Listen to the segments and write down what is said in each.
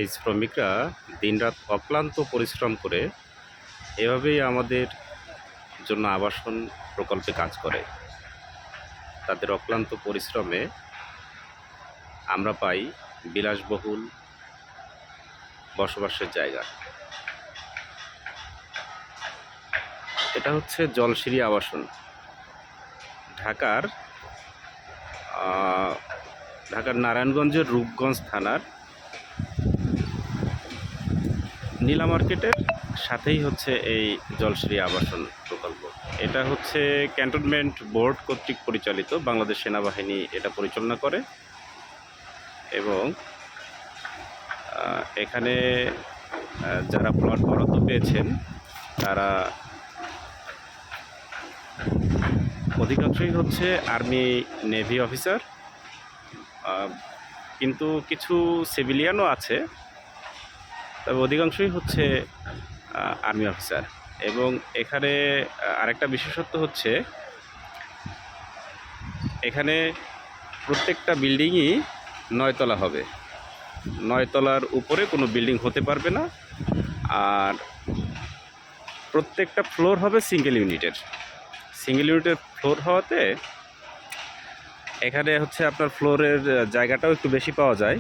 এই শ্রমিকরা দিনরাত অক্লান্ত পরিশ্রম করে এভাবেই আমাদের জন্য আবাসন প্রকল্পে কাজ করে। তাদের অক্লান্ত পরিশ্রমে আমরা পাই বিলাসবহুল বসবাসের জায়গা। এটা হচ্ছে জলসিঁড়ি আবাসন। ঢাকার নারায়ণগঞ্জের রূপগঞ্জ থানার নীলা মার্কেটের সাথেই হচ্ছে এই জলসিঁড়ি আবাসন প্রকল্প। এটা হচ্ছে ক্যান্টনমেন্ট বোর্ড কর্তৃক পরিচালিত। বাংলাদেশ সেনাবাহিনী এটা পরিচালনা করে এবং এখানে যারা প্লট বরাদ্দ পেয়েছেন তারা অধিকাংশই হচ্ছে আর্মি নেভি অফিসার, কিন্তু কিছু সিভিলিয়ানও আছে, তবে অধিকাংশই হচ্ছে আর্মি অফিসার। এবং এখানে আরেকটা বিশেষত্ব হচ্ছে এখানে প্রত্যেকটা বিল্ডিংই 9 তলা হবে। 9 তলার উপরে কোনো বিল্ডিং হতে পারবে না। আর প্রত্যেকটা ফ্লোর হবে সিঙ্গেল ইউনিটের ফ্লোর হওয়াতে এখানে হচ্ছে আপনার ফ্লোরের জায়গাটাও একটু বেশি পাওয়া যায়।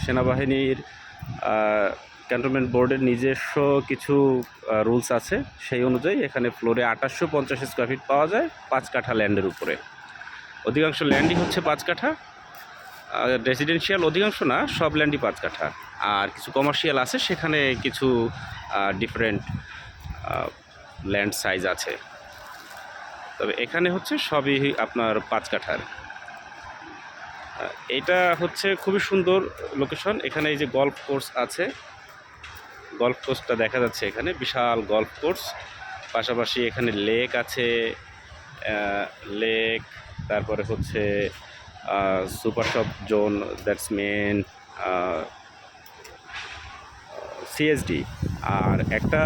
সেনাবাহিনীর ক্যান্টনমেন্ট বোর্ডের নিজস্ব কিছু রুলস আছে, সেই অনুযায়ী এখানে ফ্লোরে 2850 স্কোয়ার ফিট পাওয়া যায় 5 কাঠা ল্যান্ডের উপরে। অধিকাংশ ল্যান্ডই হচ্ছে 5 কাঠা, রেসিডেন্সিয়াল অধিকাংশ না, সব ল্যান্ডই 5 কাঠা। আর কিছু কমার্শিয়াল আছে, সেখানে কিছু ডিফারেন্ট ল্যান্ড সাইজ আছে, তবে এখানে হচ্ছে সবই আপনার 5 কাঠার। এটা হচ্ছে খুবই সুন্দর লোকেশন। এখানে এই যে গল্ফ কোর্স আছে, গল্ফ কোর্সটা দেখা যাচ্ছে এখানে, বিশাল গল্ফ কোর্স। পাশাপাশি এখানে লেক আছে, লেক, তারপরে হচ্ছে super shop zone, that's main CSD. আর একটা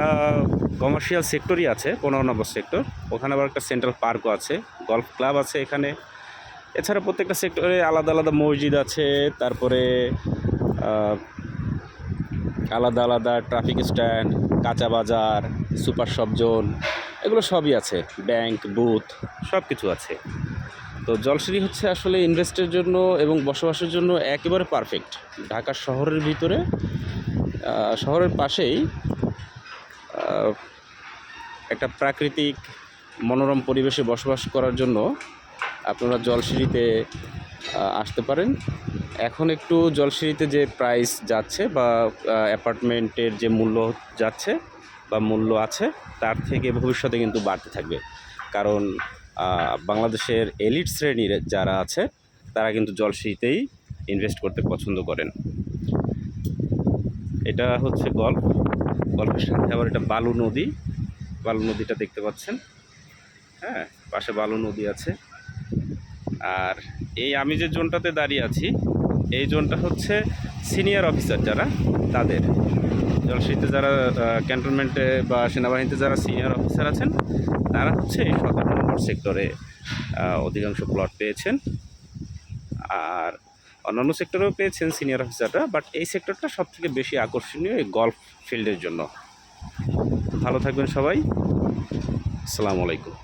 কমার্শিয়াল সেক্টরই আছে, 15 নম্বর সেক্টর। ওখানে আবার একটা সেন্ট্রাল পার্কও আছে, গল্ফ ক্লাব আছে এখানে। এছাড়া প্রত্যেকটা সেক্টরে আলাদা আলাদা মসজিদ আছে, তারপরে আলাদা আলাদা ট্রাফিক স্ট্যান্ড, কাঁচা বাজার, সুপার শপ জোন, এগুলো সবই আছে, ব্যাংক, বুথ, সব কিছু আছে। তো জলসিঁড়ি হচ্ছে আসলে ইনভেস্টের জন্য এবং বসবাসের জন্য একেবারে পারফেক্ট। ঢাকা শহরের ভিতরে, শহরের পাশেই একটা প্রাকৃতিক মনোরম পরিবেশে বসবাস করার জন্য আপনারা জলসিঁড়িতে আসতে পারেন। এখন একটু জলসিঁড়িতে যে প্রাইস যাচ্ছে বা অ্যাপার্টমেন্টের যে মূল্য যাচ্ছে বা মূল্য আছে, তার থেকে ভবিষ্যতে কিন্তু বাড়তে থাকবে। কারণ বাংলাদেশের এলিট শ্রেণীর যারা আছে তারা কিন্তু জলসিঁড়িতেই ইনভেস্ট করতে পছন্দ করেন। এটা হচ্ছে গল্ফের সাথে আবার এটা বালু নদীটা দেখতে পাচ্ছেন। হ্যাঁ, পাশে বালু নদী আছে। আর এই আমি যে জোনটাতে দাঁড়িয়ে আছি, এই জোনটা হচ্ছে সিনিয়র অফিসার যারা, তাদের জলসিঁড়িতে যারা ক্যান্টনমেন্টে বা সেনাবাহিনীতে যারা সিনিয়র অফিসার আছেন, তারা হচ্ছে এই 17 নম্বর সেক্টরে অধিকাংশ প্লট পেয়েছেন। আর অন্যান্য সেক্টরেও পেয়েছেন সিনিয়র অফিসাররা, বাট এই সেক্টরটা সবথেকে বেশি আকর্ষণীয় এই গল্ফ ফিল্ডের জন্য। ভালো থাকবেন সবাই, আসসালামু আলাইকুম।